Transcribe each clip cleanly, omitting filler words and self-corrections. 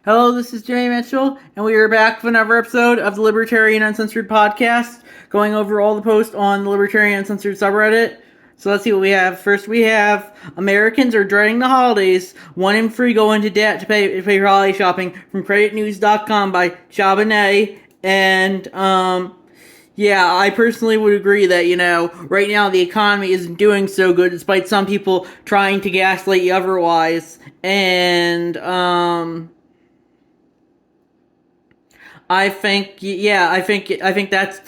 Hello, this is Jimmy Mitchell, and we are back with another episode of the Libertarian Uncensored podcast, going over all the posts on the Libertarian Uncensored subreddit. So let's see what we have. First, we have Americans are dreading the holidays. 1 in 3 go into debt to pay for holiday shopping from creditnews.com by Chabonet. And, yeah, I personally would agree that, right now the economy isn't doing so good, despite some people trying to gaslight you otherwise. And, I think that's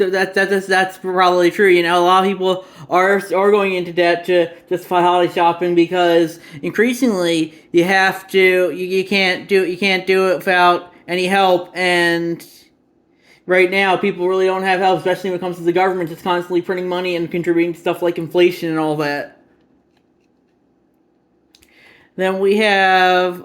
probably true. A lot of people are going into debt to justify holiday shopping because increasingly you can't do it without any help, and right now people really don't have help, especially when it comes to the government that's constantly printing money and contributing to stuff like inflation and all that. Then we have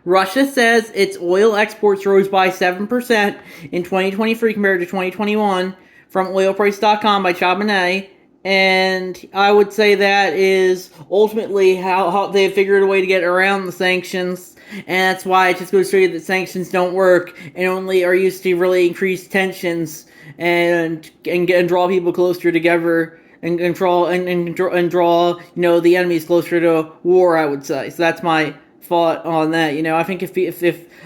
Russia says its oil exports rose by 7% in 2023 compared to 2021 from oilprice.com by Chabonet. And I would say that is ultimately how they've figured a way to get around the sanctions. And that's why it just goes to show you that sanctions don't work and only are used to really increase tensions and draw people closer together and draw the enemies closer to war, I would say. So that's my thought on that. I think if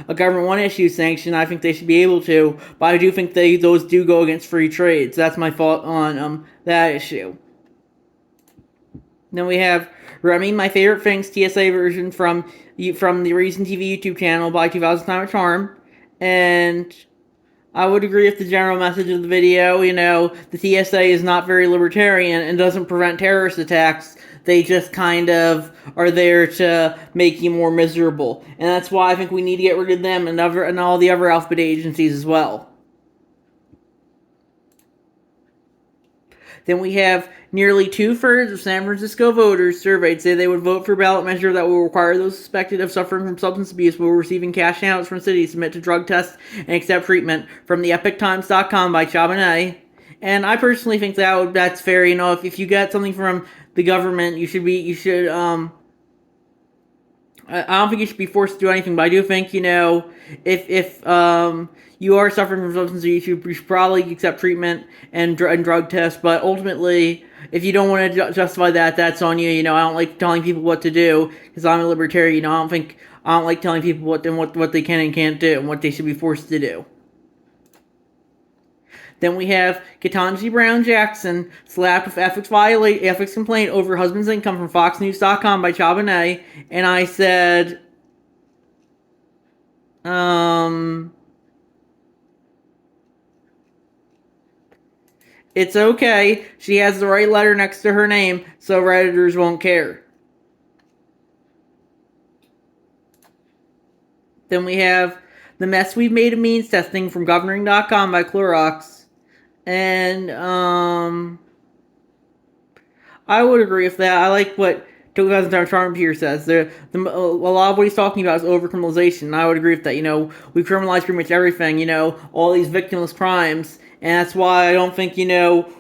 a government want to issue sanction, I think they should be able to, but I do think those do go against free trade. So that's my thought on that issue. Then we have Remy, My Favorite Things TSA version from the Reason TV YouTube channel by 2000 Time of Charm, and I would agree with the general message of the video. The TSA is not very libertarian and doesn't prevent terrorist attacks. They just kind of are there to make you more miserable. And that's why I think we need to get rid of them and all the other alphabet agencies as well. Then we have nearly 2/3 of San Francisco voters surveyed say they would vote for a ballot measure that will require those suspected of suffering from substance abuse while receiving cash handouts from cities to submit to drug tests and accept treatment from the EpicTimes.com by Chabonet. And I personally think that's fair. If you get something from the government, I don't think you should be forced to do anything, but I do think, if you are suffering from substance abuse, you should probably accept treatment and drug tests, but ultimately, if you don't want to justify that, that's on you. I don't like telling people what to do, because I'm a libertarian. I don't like telling people what they can and can't do, and what they should be forced to do. Then we have Ketanji Brown Jackson slapped with ethics complaint over husband's income from FoxNews.com by Chabonet. And I said, it's okay. She has the right letter next to her name, so Redditors won't care. Then we have the mess we've made of means testing from governing.com by Clorox. And, I would agree with that. I like what 2000 Time Charm here says. A lot of what he's talking about is overcriminalization, and I would agree with that. We criminalize pretty much everything, all these victimless crimes, and that's why I don't think,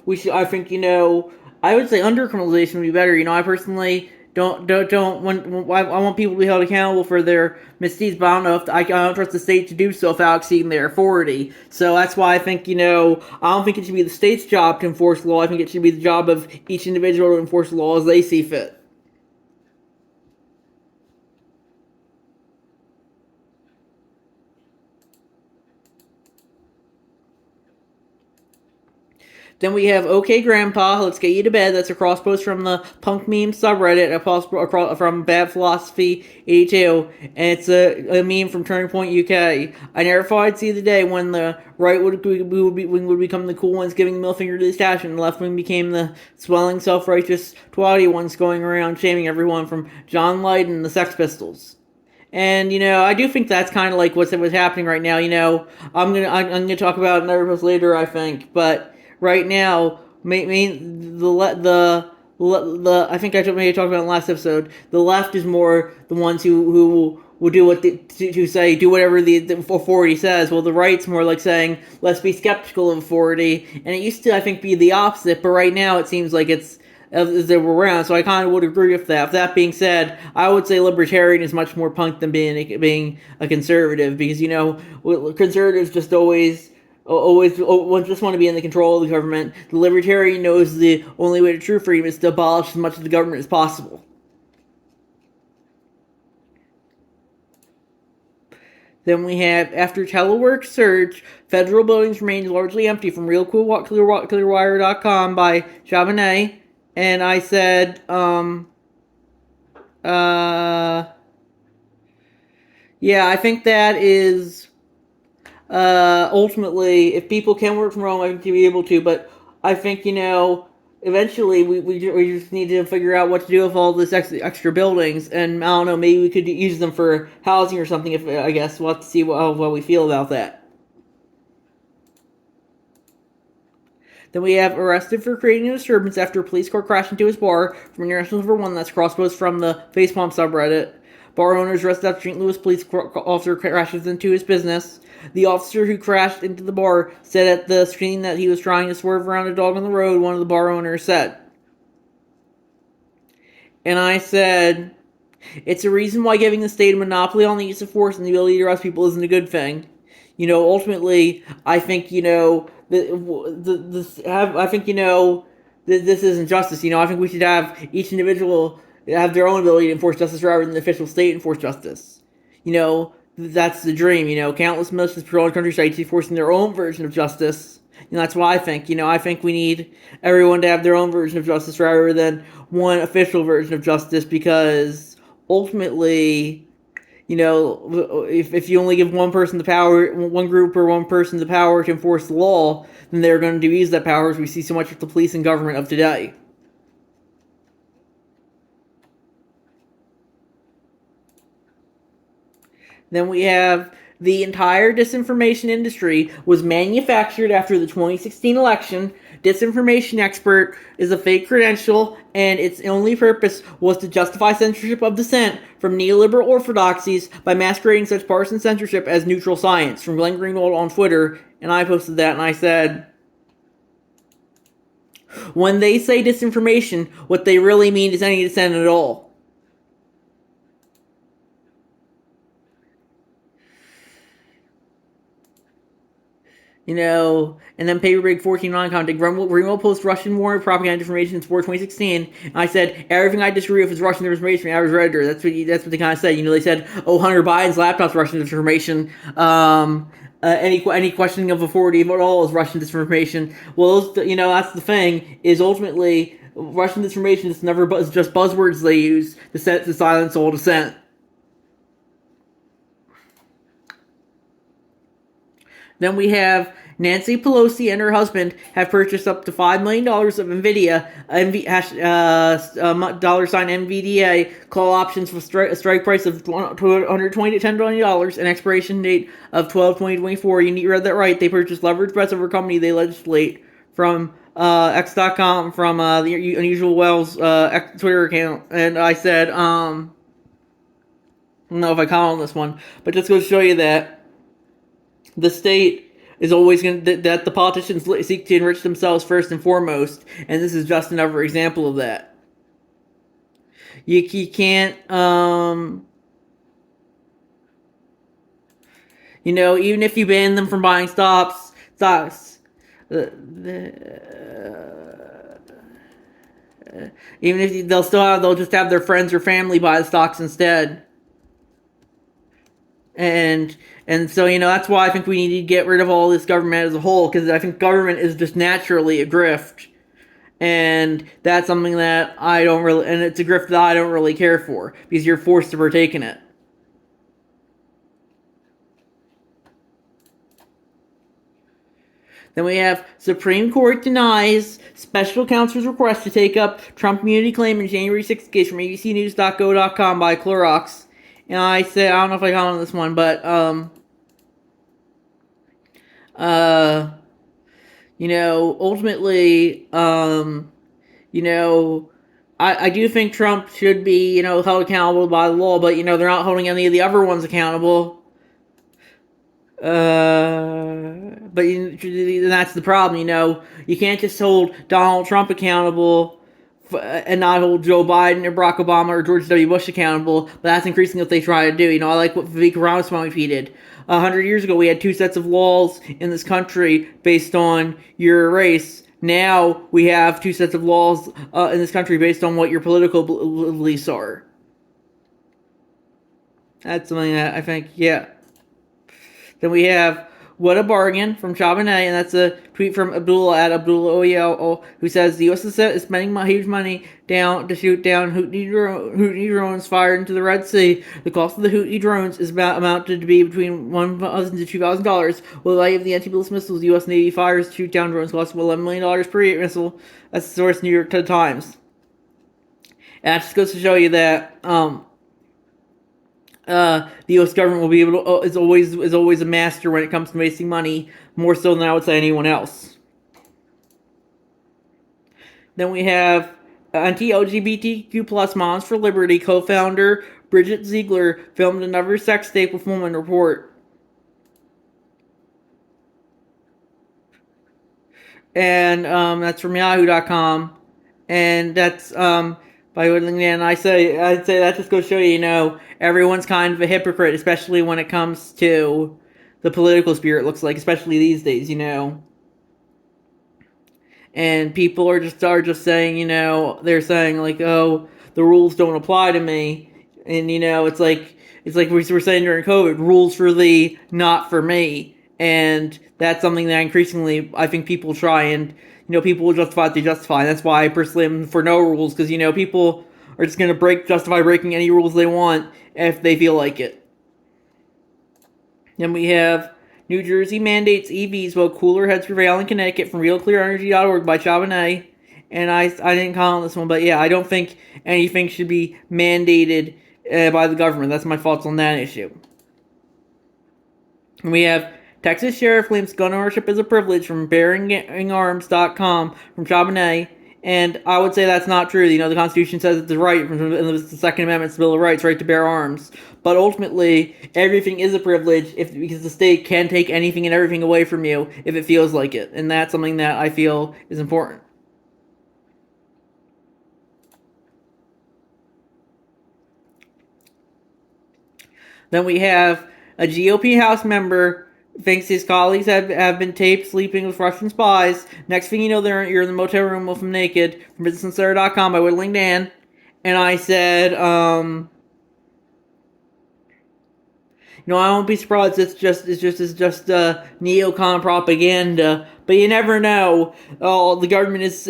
we should, I think, I would say undercriminalization would be better. I personally don't I want people to be held accountable for their misdeeds, but I don't know if I don't trust the state to do so without exceeding their authority. So that's why I think, I don't think it should be the state's job to enforce law. I think it should be the job of each individual to enforce the law as they see fit. Then we have OK Grandpa, Let's Get You to Bed. That's a cross post from the Punk Meme subreddit, from Bad Philosophy 82. And it's a meme from Turning Point UK. I never thought I'd see the day when the right would become the cool ones giving the middle finger to the establishment, and the left wing became the swelling, self-righteous, twatty ones going around shaming everyone from John Lydon and the Sex Pistols. And I do think that's kind of like what's happening right now. I'm gonna talk about another post later, I think, but right now, I think I maybe talked about in the last episode. The left is more the ones who will do do whatever the authority says. Well, the right's more like saying, let's be skeptical of authority. And it used to, I think, be the opposite, but right now it seems like it's as they were around. So I kind of would agree with that. With that being said, I would say libertarian is much more punk than being a conservative, because conservatives just always just want to be in the control of the government. The libertarian knows the only way to true freedom is to abolish as much of the government as possible. Then we have, after telework surge, federal buildings remained largely empty from RealClearWire.com by Chabannet. And I said, yeah, I think that is, ultimately, if people can work from home, I think to be able to, but I think, eventually we just need to figure out what to do with all this extra buildings, and I don't know, maybe we could use them for housing or something. If I guess we'll have to see what we feel about that. Then we have arrested for creating a disturbance after a police car crashed into his bar from International Number 1. That's crosspost from the Facepalm subreddit. Bar owners arrested after St. Louis police officer crashes into his business. The officer who crashed into the bar said at the screen that he was trying to swerve around a dog on the road, one of the bar owners said. And I said, it's a reason why giving the state a monopoly on the use of force and the ability to arrest people isn't a good thing. Ultimately, I think, this isn't justice. I think we should have each individual have their own ability to enforce justice rather than the official state enforce justice. That's the dream. Countless militias patrol the countryside enforcing their own version of justice. That's what I think. I think we need everyone to have their own version of justice rather than one official version of justice, because ultimately, if you only give one person the power, one group or one person the power to enforce the law, then they're going to use that power, as we see so much with the police and government of today. Then we have the entire disinformation industry was manufactured after the 2016 election. Disinformation expert is a fake credential, and its only purpose was to justify censorship of dissent from neoliberal orthodoxies by masquerading such partisan censorship as neutral science, from Glenn Greenwald on Twitter. And I posted that, and I said, when they say disinformation, what they really mean is any dissent at all. And then Paperbig 14 commented, Greenwald posts Russian war propaganda information in sport 2016. And I said, everything I disagree with is Russian disinformation. I was Redditor. That's what they kind of said. They said, Hunter Biden's laptop's Russian disinformation. Any questioning of authority at all is Russian disinformation. Well, that's the thing, is ultimately Russian disinformation is just buzzwords they use to silence all dissent. Then we have Nancy Pelosi and her husband have purchased up to $5 million of NVIDIA, $NVDA call options with a strike price of $120 to $10 billion, an expiration date of 12/2024. You read that right. They purchased leveraged bets of her company they legislate from X.com, from the Unusual Wells Twitter account. And I said, I don't know if I comment on this one, but just goes to show you that the state is always going to, that the politicians seek to enrich themselves first and foremost, and this is just another example of that. You can't, even if you ban them from buying stocks, even if they'll just have their friends or family buy the stocks instead. And so, that's why I think we need to get rid of all this government as a whole, because I think government is just naturally a grift. And that's something that and it's a grift that I don't really care for, because you're forced to partake in it. Then we have Supreme Court denies special counsel's request to take up Trump immunity claim in January 6th case from abcnews.go.com by Clorox. And I said, I don't know if I comment on this one, but, ultimately, I do think Trump should be, held accountable by the law, but, they're not holding any of the other ones accountable. But that's the problem, you can't just hold Donald Trump accountable and not hold Joe Biden or Barack Obama or George W. Bush accountable, but that's increasingly what they try to do. I like what Vivek Ramaswamy tweeted. 100 years ago, we had two sets of laws in this country based on your race. Now we have two sets of laws in this country based on what your political beliefs are. That's something that I think, yeah. Then we have What a Bargain from Charbonnet, and that's a tweet from Abdullah at Abdullah Oyel, who says the U.S. is spending huge money to shoot down Houthi drones fired into the Red Sea. The cost of the Houthi drones is amounted to be between $1,000 to $2,000. With the value of the anti-ballistic missiles the U.S. Navy fires to shoot down drones costs $11 million per missile. That's the source, New York Times. And that just goes to show you that the U.S. government will be able to is always a master when it comes to wasting money, more so than I would say anyone else. Then we have anti-LGBTQ plus Moms for Liberty co-founder Bridget Ziegler filmed another sex tape with Woman Report. And that's from Yahoo.com, and that's by Woodland. And I'd say that just goes to show you, everyone's kind of a hypocrite, especially when it comes to the political spirit. Looks like, especially these days, and people are just saying, they're saying like, oh, the rules don't apply to me, and it's like we were saying during COVID, rules for thee, not for me, and that's something that increasingly I think people try and. People will justify what they justify. That's why I personally am for no rules, because, people are just going to justify breaking any rules they want if they feel like it. Then we have New Jersey mandates EVs while cooler heads prevail in Connecticut from RealClearEnergy.org by Charbonnet. And I didn't comment on this one, but yeah, I don't think anything should be mandated by the government. That's my thoughts on that issue. And we have Texas Sheriff claims gun ownership is a privilege from bearingarms.com from Charbonnet. And I would say that's not true. The Constitution says it's a right, from the Second Amendment, it's the Bill of Rights, right to bear arms. But ultimately, everything is a privilege because the state can take anything and everything away from you if it feels like it. And that's something that I feel is important. Then we have a GOP House member thinks his colleagues have been taped sleeping with Russian spies. Next thing you know, you're in the motel room with them naked. From Uncensored.com by Whittling Dan. And I said, I won't be surprised. It's just neocon propaganda. But you never know. The government is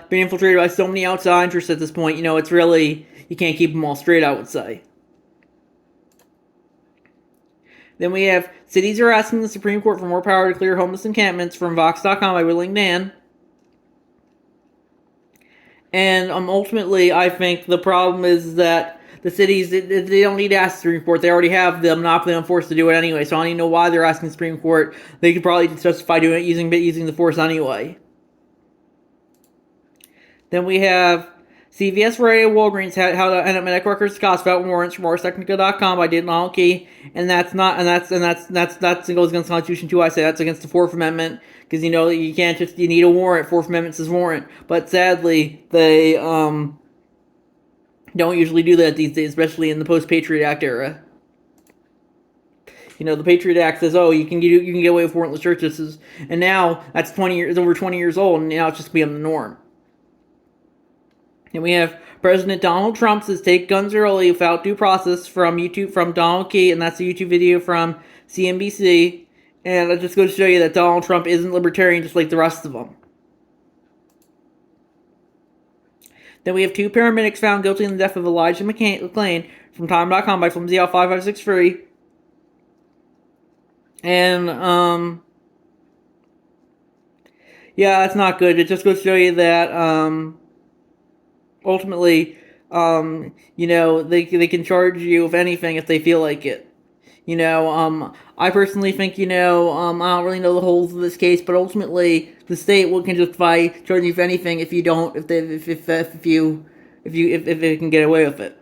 being infiltrated by so many outside interests at this point. It's really, you can't keep them all straight, I would say. Then we have cities are asking the Supreme Court for more power to clear homeless encampments from Vox.com by Whittling Dan. And ultimately, I think the problem is that the cities, they don't need to ask the Supreme Court. They already have the monopoly on force to do it anyway. So I don't even know why they're asking the Supreme Court. They could probably justify doing it using the force anyway. Then we have CVS Radio Walgreens how to end up medical records cost without warrants from ArsTechnica.com by Donald Key, and that goes against the Constitution too. I say that's against the Fourth Amendment because you can't you need a warrant. Fourth Amendment says warrant, but sadly they don't usually do that these days, especially in the post-Patriot Act era. The Patriot Act says, oh, you can get away with warrantless searches, and now that's over 20 years old, and now it's just become the norm. And we have President Donald Trump says take guns early without due process from Donald Key, and that's a YouTube video from CNBC. And that just goes to show you that Donald Trump isn't libertarian just like the rest of them. Then we have two paramedics found guilty in the death of Elijah McClain from Time.com by FlimsyOut5563. And, yeah, that's not good. It just goes to show you that, ultimately, they can charge you with anything if they feel like it. I personally think, I don't really know the holes of this case, but ultimately, the state can justify charging you for anything if you don't, if they can get away with it.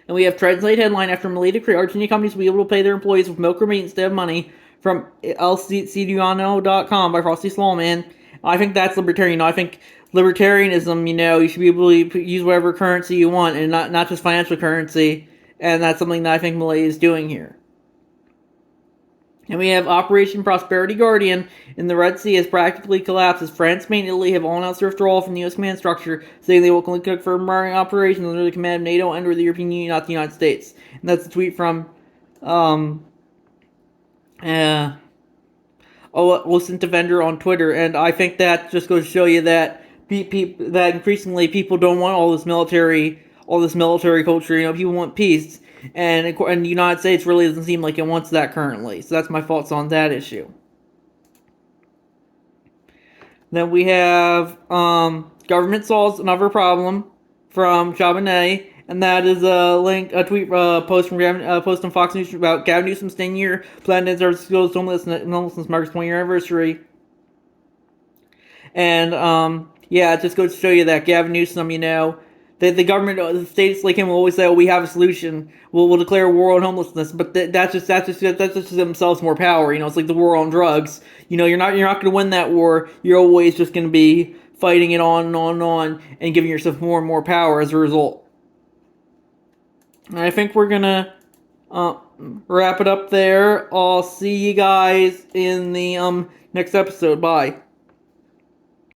And we have Translate headline after Milei decree Argentina companies will be able to pay their employees with milk or meat instead of money from lcduano.com by Frosty Sloman. I think that's libertarian. I think libertarianism, you should be able to use whatever currency you want and not just financial currency. And that's something that I think Malay is doing here. And we have Operation Prosperity Guardian in the Red Sea has practically collapsed as France, Spain, and Italy have all announced their withdrawal from the U.S. command structure, saying they will conduct firm operations under the command of NATO and or the European Union, not the United States. And that's a tweet from Innocent Defender on Twitter. And I think that just goes to show you that that increasingly people don't want all this military culture. People want peace. And the United States really doesn't seem like it wants that currently. So that's my thoughts on that issue. Then we have government solves another problem from Charbonnet, and that is a tweet post on Fox News about Gavin Newsom's 10-year plan to disclose homelessness marks 20-year anniversary. And it just goes to show you that Gavin Newsom, the government, the states like him will always say, "Oh, we have a solution. We'll declare war on homelessness." But that's just themselves more power. It's like the war on drugs. You're not going to win that war. You're always just going to be fighting it on and on and on, and giving yourself more and more power as a result. And I think we're gonna wrap it up there. I'll see you guys in the next episode. Bye.